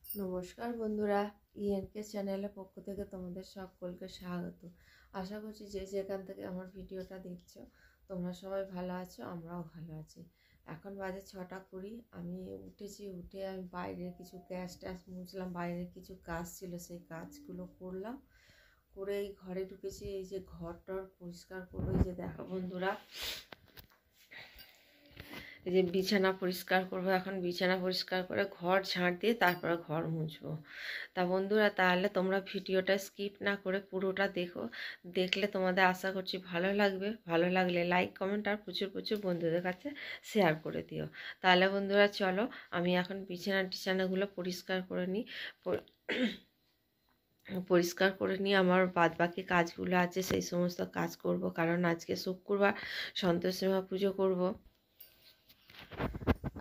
নমস্কার বন্ধুরা, ইএনকে চ্যানেলের পক্ষ থেকে তোমাদের সকলকে স্বাগত। আশা করছি যে যেখান থেকে আমার ভিডিওটা দেখছো তোমরা সবাই ভালো আছো, আমরাও ভালো আছি। এখন বাজে 6:20। আমি উঠে আমি বাইরের কিছু গ্যাস ট্যাস মুছলাম, বাইরের কিছু কাজ ছিল সেই কাজগুলো করলাম, করে এই ঘরে ঢুকেছি। এই যে ঘরটর পরিষ্কার করবো, এই যে দেখো বন্ধুরা, এই যে বিছানা পরিষ্কার করবো। এখন বিছানা পরিষ্কার করে ঘর ঝাঁট দিয়ে তারপরে ঘর মুছবো। তা বন্ধুরা, তাহলে তোমরা ভিডিওটা স্কিপ না করে পুরোটা দেখো। দেখলে তোমাদের আশা করছি ভালো লাগবে। ভালো লাগলে লাইক কমেন্ট আর প্রচুর প্রচুর বন্ধুদের কাছে শেয়ার করে দিও। তাহলে বন্ধুরা চলো, আমি এখন বিছানাগুলো পরিষ্কার করে নিই। পরিষ্কার করে নিয়ে আমার বাদবাকি কাজগুলো আছে, সেই সমস্ত কাজ করব। কারণ আজকে শুক্রবার, সন্তোষী মা পুজো করব।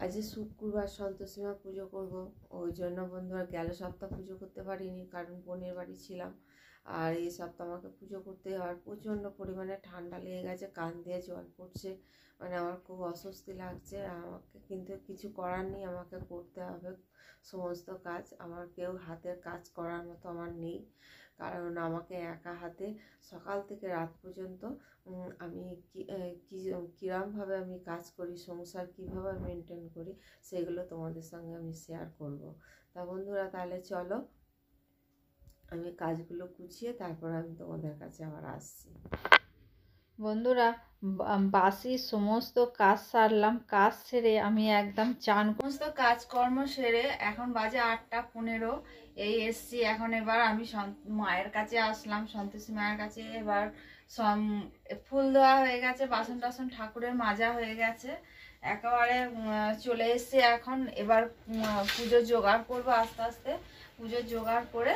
আজকে শুক্রবার সন্তোষী মা পুজো করব। ওই জন্য বন্ধুরা গেল সপ্তাহ পুজো করতে পারিনি, কারণ বোনের বাড়ি ছিলাম। আর এই সপ্তাহ আমাকে পুজো করতে আর প্রচণ্ড পরিমাণে ঠান্ডা লেগে গেছে, কান দিয়ে জল পড়ছে, মানে আমার খুব অস্বস্তি লাগছে। আমাকে কিন্তু কিছু করার নেই, আমাকে করতে হবে সমস্ত কাজ। আমার কেউ হাতের কাজ করার মতো আমার নেই, কারণ আমাকে একা হাতে সকাল থেকে রাত পর্যন্ত আমি কিরমভাবে আমি কাজ করি, সংসার কীভাবে মেনটেন করি, সেগুলো তোমাদের সঙ্গে আমি শেয়ার করব। তা বন্ধুরা, তাহলে চলো আমি কাজগুলো গুছিয়ে তারপর আমি তোমাদের কাছে আবার আসছি। বন্ধুরা, বাসি সমস্ত কাজ সারলাম। কাজ সেরে আমি একদম সমস্ত কাজকর্ম সেরে এখন বাজে 8:15। এই এসছি এখন। এবার আমি মায়ের কাছে আসলাম, সন্তোষী মায়ের কাছে। এবার ফুল দেওয়া হয়ে গেছে, বাসন টাসন ঠাকুরের মাজা হয়ে গেছে, একেবারে চলে এসছি এখন। এবার পুজোর জোগাড় করবো আস্তে আস্তে। পুজোর জোগাড় করে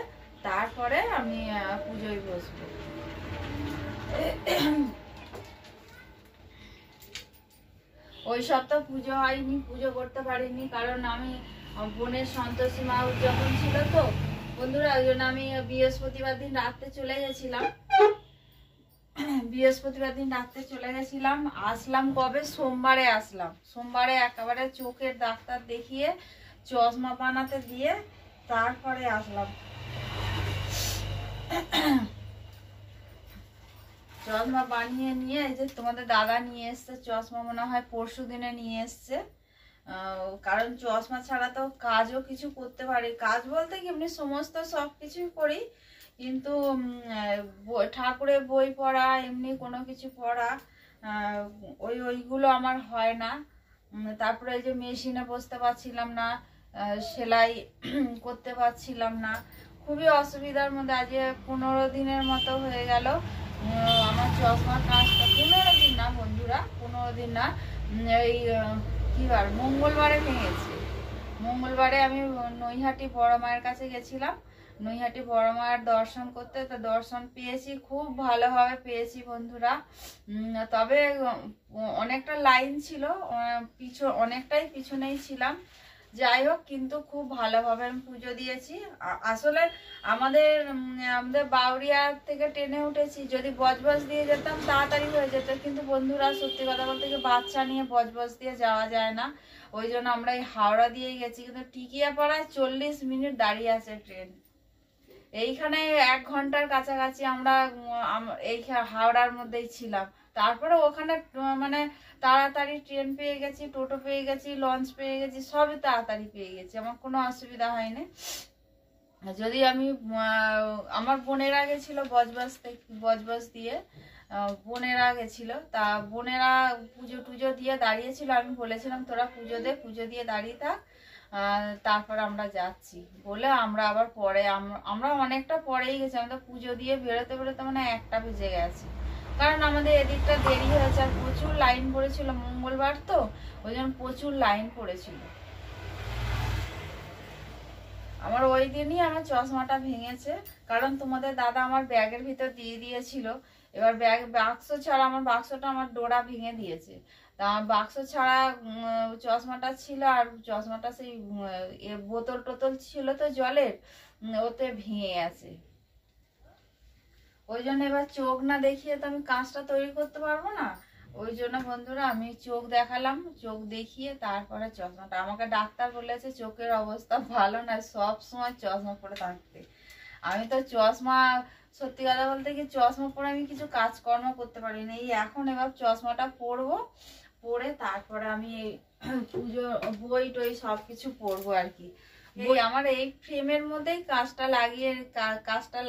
তারপরে আমি পুজোয় বসবো। ওই সপ্তাহ পুজো হয়নি, পুজো করতে পারিনি, কারণ আমি বোনের সন্তোষী মা যখন ছিল তো বন্ধুরা, ওই জন্য আমি বৃহস্পতিবার দিন রাত্রে চলে গেছিলাম। আসলাম কবে? সোমবারে আসলাম। সোমবারে একেবারে চোখের ডাক্তার দেখিয়ে চশমা বানাতে দিয়ে তারপরে আসলাম। চশমা বানিয়ে নিয়ে এই যে তোমাদের দাদা নিয়ে এসছে চশমা, মনে হয় পরশু দিনে নিয়ে এসছে। কারণ চশমা ছাড়া তো কাজও কিছু করতে পারি, কাজ বলতে কি এমনি সমস্ত সব কিছুই করি, কিন্তু ঠাকুরের বই পড়া, এমনি কোনো কিছু পড়া, ওইগুলো আমার হয় না। তারপরে এই যে মেশিনে বসতে পারছিলাম না, সেলাই করতে পারছিলাম না, খুবই অসুবিধার মধ্যে। আজকে 15 দিনের মতো হয়ে গেল আমার চশমার কাজটা। 15 দিন না বন্ধুরা, 15 দিন না, এই কি বার, মঙ্গলবারে ভেঙেছে। মঙ্গলবারে আমি নৈহাটি বড় মায়ের কাছে গেছিলাম, নৈহাটি বড় মায়ের দর্শন করতে। তো দর্শন পেয়েছি, খুব ভালোভাবে পেয়েছি বন্ধুরা। তবে অনেকটা লাইন ছিল, অনেকটাই পিছনেই ছিলাম। যাই হোক, কিন্তু খুব ভালোভাবে আমি পুজো দিয়েছি। আসলে আমাদের বাউরিয়া থেকে ট্রেনে উঠেছি, যদি বজবজ দিয়ে যেতাম তাড়াতাড়ি হয়ে যেত, কিন্তু বন্ধুরা সত্যি কথা বলতে কি বাচ্চা নিয়ে বজবজ দিয়ে যাওয়া যায় না। ওই জন্য আমরা এই হাওড়া দিয়েই গেছি, কিন্তু টিকিয়াপাড়ায় 40 মিনিট দাঁড়িয়ে আছে ট্রেন। এইখানে 1 ঘন্টার কাছাকাছি আমরা এই হাওড়ার মধ্যেই ছিলাম। তারপরে ওখানে মানে তাড়াতাড়ি ট্রেন পেয়ে গেছি, টোটো পেয়ে গেছি, লঞ্চ পেয়ে গেছি, সবই তাড়াতাড়ি পেয়ে গেছি, আমার কোনো অসুবিধা হয়নি। যদি আমি আমার বোনেরা গেছিল বজবজ দিয়ে, বোনেরা গেছিল। তা বোনেরা পুজো টুজো দিয়ে দাঁড়িয়েছিল, আমি বলেছিলাম তোরা পুজো দিয়ে দাঁড়িয়ে থাক, তারপর আমরা যাচ্ছি বলে আমরা আবার পরে আমরা অনেকটা পরেই গেছি। আমাদের পুজো দিয়ে বেরোতে বেরোতে মানে 1টা বেজে গেছে, কারণ আমাদের এদিকটা দেরি হয়েছে। আর প্রচুর লাইন পড়েছিল, মঙ্গলবার তো ওই জন্য প্রচুর লাইন পড়েছিল। আমার ওই দিনই আমার চশমাটা ভেঙেছে, কারণ তোমাদের দাদা আমার ব্যাগের ভিতর দিয়ে দিয়েছিল। এবার বাক্স ছাড়া, আমার বাক্সটা আমার ডোরা ভেঙে দিয়েছে। তা আমার বাক্স ছাড়া চশমাটা ছিল, আর চশমাটা সেই বোতল টোতল ছিল তো জলের, ওতে ভেঙে গেছে। ওই জন্য এবার চোখ না দেখিয়ে তো আমি কাজটা তৈরি করতে পারবো না। ওই জন্য বন্ধুরা আমি চোখ দেখালাম, চোখ দেখিয়ে তারপরে চশমাটা, আমাকে ডাক্তার বলেছে চোখের অবস্থা ভালো না, সব সময় চশমা পরে থাকতে। আমি তো চশমা, সত্যি কথা বলতে কি চশমা পরে আমি কিছু কাজকর্ম করতে পারি না। এই এখন এবার চশমাটা পরবো, পরে তারপরে আমি পুজো বই টই সব কিছু পরবো আর কি। এই আমার এই ফ্রেমের মধ্যেই কাজটা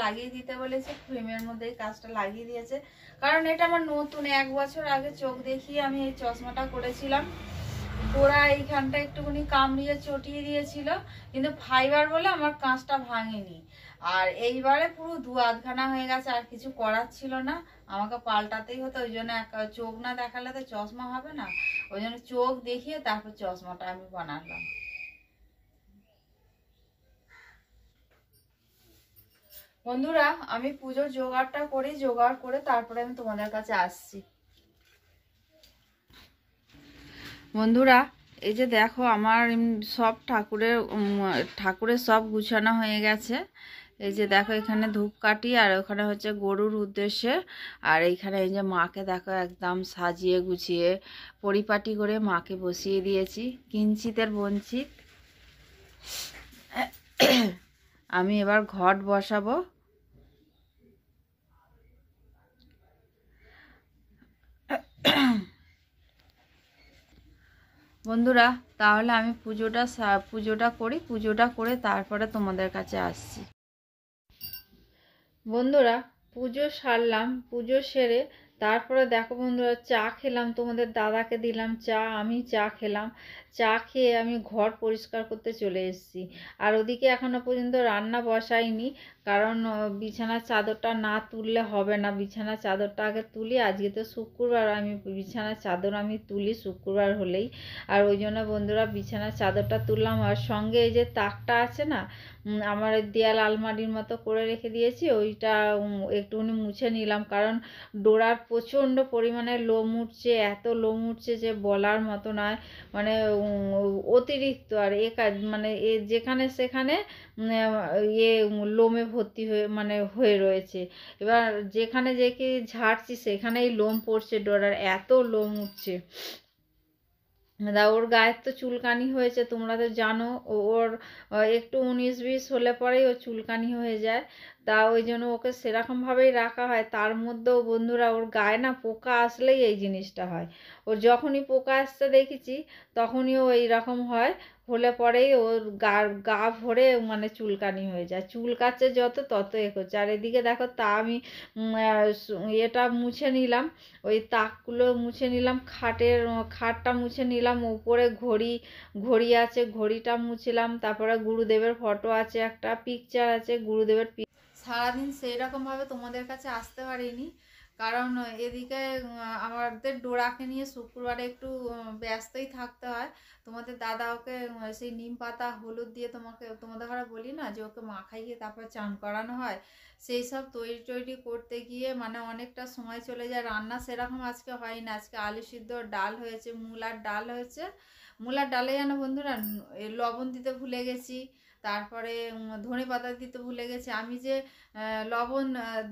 লাগিয়ে দিতে বলেছে, ফ্রেমের মধ্যেই কাজটা লাগিয়ে দিয়েছে। কারণ এটা আমার নতুন, 1 বছর আগে চোখ দেখিয়ে আমি এই চশমাটা করেছিলাম। গোড়া এইখানটা একটুখানি কামড়িয়ে চটিয়ে দিয়েছিল, কিন্তু ফাইবার বলে আমার কাঁচটা ভাঙেনি। আর এইবারে পুরো 2 আধখানা হয়ে গেছে, আর কিছু করার ছিল না, আমাকে পাল্টাতেই হতো। ওই জন্য চোখ না দেখালে তো চশমা হবে না, ওই জন্য চোখ দেখিয়ে তারপর চশমাটা আমি বানালাম। বন্ধুরা আমি পুজোর জোগাড়টা করি, জোগাড় করে তারপরে আমি তোমাদের কাছে আসছি। বন্ধুরা এই যে দেখো আমার সব ঠাকুরের সব গুছানো হয়ে গেছে। এই যে দেখো এখানে ধূপকাঠি, আর ওখানে হচ্ছে গরুর উদ্দেশ্যে, আর এইখানে এই যে মাকে দেখো একদম সাজিয়ে গুছিয়ে পরিপাটি করে মাকে বসিয়ে দিয়েছি কিঞ্চিতের বঞ্চিত। আমি এবার ঘট বসাবো। বন্ধুরা তাহলে আমি পুজোটা করি, পুজোটা করে তারপরে তোমাদের কাছে আসছি। বন্ধুরা পুজো সারলাম, পুজো সেরে তারপরে দেখো বন্ধুরা চা খেলাম, তোমাদের দাদাকে দিলাম চা, আমি চা খেলাম। চা খেয়ে আমি ঘর পরিষ্কার করতে চলে এসেছি। আর ওদিকে এখনো পর্যন্ত রান্না বসাইনি, কারণ বিছানার চাদরটা না তুললে হবে না। বিছানার চাদরটা আগে তুলি, আজকে তো শুক্রবার, আমি বিছানার চাদর আমি তুলি শুক্রবার হলেই। আর ওই জন্য বন্ধুরা বিছানার চাদরটা তুললাম। আর সঙ্গে এই যে তাকটা আছে না, আমার দেয়াল আলমারির মতো করে রেখে দিয়েছি, ওইটা একটুখানি মুছে নিলাম। কারণ ডোরার প্রচণ্ড পরিমাণে লোম উঠছে, এত লোম উঠছে যে বলার মতো নয়, মানে অতিরিক্ত। আর মানে যেখানে সেখানে লোমে ভর্তি হয়ে রয়েছে। এবার যেখানে কি ঝাড়ছি সেখানেই লোম পড়ছে, ডোরার এত লোম উঠছে। ওর গায়ের তো চুলকানি হয়েছে, তোমরা তো জানো। ওর একটু 19-20 হলে পরেই ওর চুলকানি হয়ে যায়। তা ওই জন্য ওকে সেরকমভাবেই রাখা হয়। তার মধ্যেও বন্ধুরা ওর গায়ে না পোকা আসলেই এই জিনিসটা হয়। ওর যখনই পোকা আসতে দেখেছি তখনই ও এইরকম হয়, হলে পরেই ওর গা ভরে মানে চুলকানি হয়ে যায়। চুলকাচ্ছে যত তত করছে। আর এদিকে দেখো তা আমি এটা মুছে নিলাম, ওই তাকগুলো মুছে নিলাম, খাটটা মুছে নিলাম, উপরে ঘড়ি আছে, ঘড়িটা মুছলাম। তারপরে গুরুদেবের ফটো আছে, একটা পিকচার আছে গুরুদেবের। সারাদিন সেই রকমভাবে তোমাদের কাছে আসতে পারিনি, কারণ এদিকে আমাদের ডোরাকে নিয়ে শুক্রবারে একটু ব্যস্তই থাকতে হয়। তোমাদের দাদা ওকে সেই নিম পাতা হলুদ দিয়ে তোমাদের ঘরে বলি না যে ওকে মাখাইয়ে তারপর চান করানো হয়, সেই সব তৈরি করতে গিয়ে মানে অনেকটা সময় চলে যায়। রান্না সেরকম আজকে হয়নি, আজকে আলু সিদ্ধ, ডাল হয়েছে, মূলার ডাল হয়েছে। মূলার ডালে যেন বন্ধুরা লবণ দিতে ভুলে গেছি, তারপরে ধনে পাতা দিতে ভুলে গেছি। আমি যে লবণ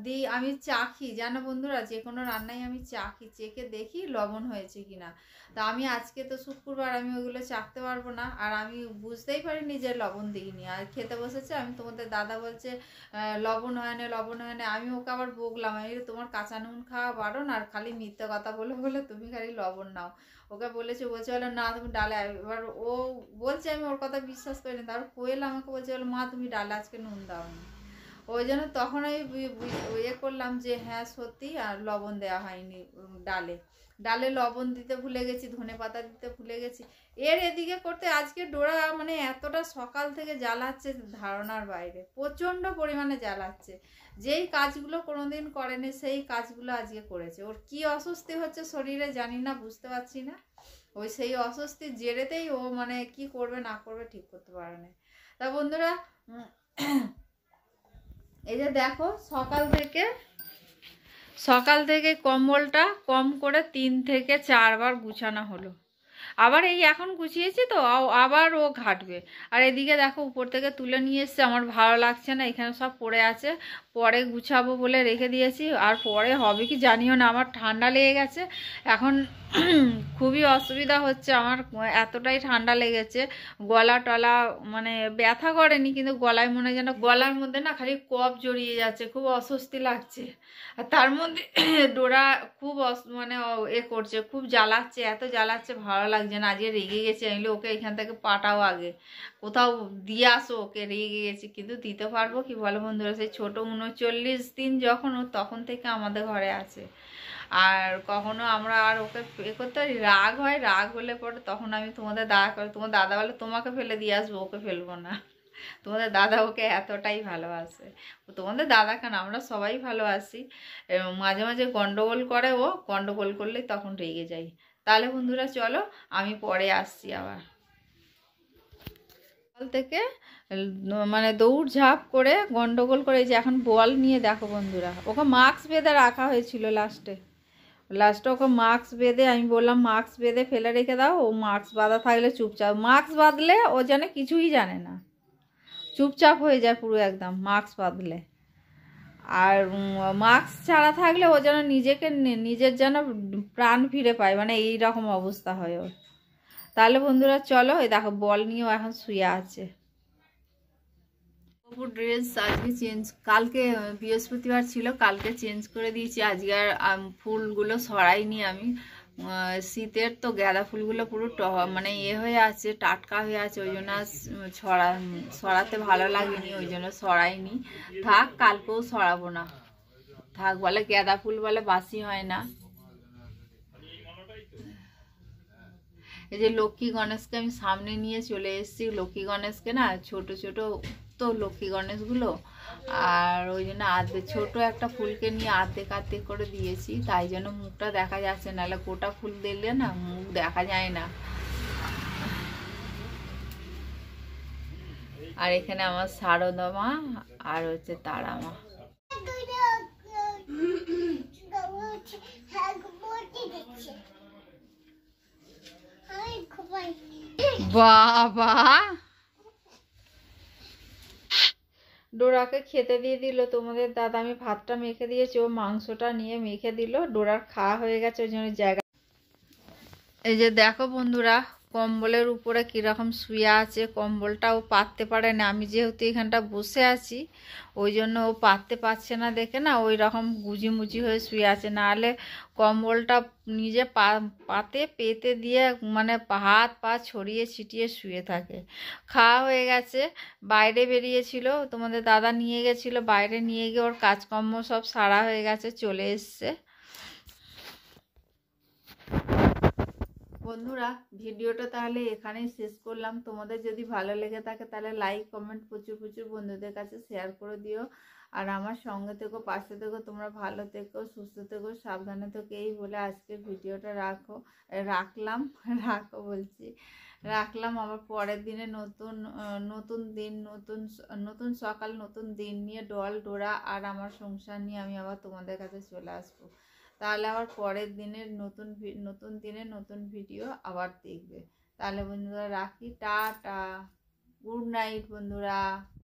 দিই, আমি চাখি জানো বন্ধুরা, যে কোনো রান্নায় আমি চাখি, চেখে দেখি লবণ হয়েছে কিনা। তা আমি আজকে তো শুক্রবার, আমি ওইগুলো চাখতে পারবো না, আর আমি বুঝতেই পারিনি যে লবণ দিইনি। আর খেতে বসেছে, আমি তোমাদের দাদা বলছে লবণ হয় না, লবণ হয় না। আমি ওকে আবার বকলাম, আমি তোমার কাঁচা নুন খাওয়া বারণ, আর খালি মিথ্যে কথা বলে তুমি খালি লবণ নাও। ওকে বলছে বলে না তুমি ডালে। এবার ও বলছে, আমি ওর কথা বিশ্বাস করিনি। তারপর কোয়েল আমাকে বলছে মা তুমি ডালে আজকে নুন দাওনি। ওই জন্য তখন আমি করলাম যে হ্যাঁ সত্যি, আর লবণ দেওয়া হয়নি ডালে লবণ দিতে ভুলে গেছি, ধনে পাতা দিতে ভুলে গেছি। এদিকে করতে আজকে ডোরা মানে এতটা সকাল থেকে জ্বালাচ্ছে ধারণার বাইরে, প্রচণ্ড পরিমাণে জ্বালাচ্ছে। যেই কাজগুলো কোনোদিন করেনি সেই কাজগুলো আজকে করেছে। ওর কি অস্বস্তি হচ্ছে শরীরে জানি না, বুঝতে পারছি না। সেই অস্বস্তির জেরেতেই ও মানে কি করবে না করবে ঠিক করতে পারে না। তা বন্ধুরা এই যে দেখো সকাল থেকে কম্বলটা কম করে 3 থেকে 4 বার গুছানো হলো। আবার এই এখন গুছিয়েছি তো আবার ও ঘাটবে। আর এদিকে দেখো উপর থেকে তুলে নিয়ে এসছে, আমার ভালো লাগছে না, এখানে সব পড়ে আছে। পরে গুছাবো বলে রেখে দিয়েছি। আর পরে হবে কি জানিও না, আমার ঠান্ডা লেগে গেছে এখন। খুবই অসুবিধা হচ্ছে আমার, এতটাই ঠান্ডা লেগেছে, গলা টলা মানে ব্যথা করেনি, কিন্তু গলায় মনে হয় যেন গলার মধ্যে না খালি কফ জড়িয়ে যাচ্ছে, খুব অস্বস্তি লাগছে। আর তার মধ্যে ডোরা খুব মানে এ করছে, খুব জ্বালাচ্ছে, এত জ্বালাচ্ছে ভালো লাগছে না। আজকে রেগে গেছে, আমি ওকে এখান থেকে পাঠাও, আগে কোথাও দিয়ে আসো ওকে, রেগে গেছি। কিন্তু দিতে পারবো কি বলো বন্ধুরা, সেই ছোট 39 দিন যখন ও তখন থেকে আমাদের ঘরে আছে। আর কখনো আমরা আর ওকে এ করতে পারি, রাগ হয়, রাগ হলে পরে তখন আমি তোমাদের তোমার দাদা বলে তোমাকে ফেলে দিয়ে আসবো, ওকে ফেলবো না। তোমাদের দাদা ওকে এতটাই ভালোবাসে। তোমাদের দাদা কেন, আমরা সবাই ভালোবাসি। মাঝে মাঝে গন্ডগোল করে, ও গন্ডগোল করলেই তখন রেগে যাই। তাহলে বন্ধুরা চলো, আমি পরে আসছি আবার। সকাল থেকে মানে দৌড় ঝাঁপ করে গন্ডগোল করে, যে এখন বল নিয়ে দেখো বন্ধুরা, ওকে মাস্ক বেঁধে রাখা হয়েছিল লাস্টে ওকে মাস্ক বেঁধে, আমি বললাম মাস্ক বেঁধে ফেলে রেখে দাও, ও মাস্ক বাঁধা থাকলে চুপচাপ, মাস্ক বাঁধলে ও যেন কিছুই জানে না, চুপচাপ হয়ে যায় পুরো একদম মাস্ক বাঁধলে। আর মাস্ক ছাড়া থাকলে ও যেন নিজের যেন প্রাণ ফিরে পায়, মানে এই রকম অবস্থা হয় ওর। তাহলে বন্ধুরা চলো, এই দেখো বল নিয়েও এখন শুয়ে আছে। ড্রেস আজকে চেঞ্জ, কালকে বৃহস্পতিবার ছিল, কালকে চেঞ্জ করে দিয়েছি। আজকে আর ফুলগুলো সরাইনি আমি, শীতের তো গাঁদা ফুলগুলো পুরো মানে হয়ে আছে, টাটকা হয়ে আছে, ওই জন্য সরাতে ভালো লাগেনি, ওই জন্য সরাইনি। থাক, কালকেও সরাবো না, থাক, বলে গাঁদা ফুল বলে বাসি হয় না। এই যে লক্ষ্মী গণেশকে আমি সামনে নিয়ে চলে এসেছি, লক্ষ্মী গণেশকে না ছোট ছোট তো লক্ষ্মী গণেশগুলো, আর ওই জন্য ছোট একটা ফুলকে নিয়ে আর্ধেক করে দিয়েছি, তাই জন্য মুখটা দেখা যাচ্ছে, নাহলে গোটা ফুল দিলে না মুখ দেখা যায় না। আর এখানে আমার শারদা মা আর হচ্ছে তারা মা। বাবা, ডোরাকে খেতে দিয়ে দিল তোমাদের দাদা, আমি ভাতটা মেখে দিয়েছি, ও মাংসটা নিয়ে মেখে দিল, ডোরার খাওয়া হয়ে গেছে, ওই জন্য জায়গা। এই যে দেখো বন্ধুরা, কম্বলের উপরে কিরকম শুয়ে আছে, কম্বলটা ও পাততে পারে না, আমি যেহেতু এখানটা বসে আছি ওই জন্য ও পাততে পারছে না দেখে না ওই রকম গুজিমুজি হয়ে শুয়ে আছে, নাহলে কম্বলটা নিজে পেতে দিয়ে মানে হাত পা ছড়িয়ে ছিটিয়ে শুয়ে থাকে। খাওয়া হয়ে গেছে, বাইরে বেরিয়েছিল, তোমাদের দাদা নিয়ে গেছিল, বাইরে নিয়ে গিয়ে ওর কাজকর্ম সব সারা হয়ে গেছে, চলে এসছে। বন্ধুরা ভিডিওটা তাহলে এখানেই শেষ করলাম। তোমাদের যদি ভালো লেগে থাকে তাহলে লাইক কমেন্ট প্রচুর বন্ধুদের কাছে শেয়ার করে দিও। আর আমার সঙ্গে থেকো, পাশে থেকো, তোমরা ভালো থেকো, সুস্থ থেকো, সাবধানে থেকো, এই বলে আজকের ভিডিওটা রাখলাম। আবার পরের দিনে নতুন দিন, নতুন সকাল, নতুন দিন নিয়ে ডোরা আর আমার সংসার নিয়ে আমি আবার তোমাদের কাছে চলে আসবো। তাহলে আবার পরের দিনের নতুন ভিডিও আবার দেখবে। তাহলে বন্ধুরা রাখি, টাটা, গুড নাইট বন্ধুরা।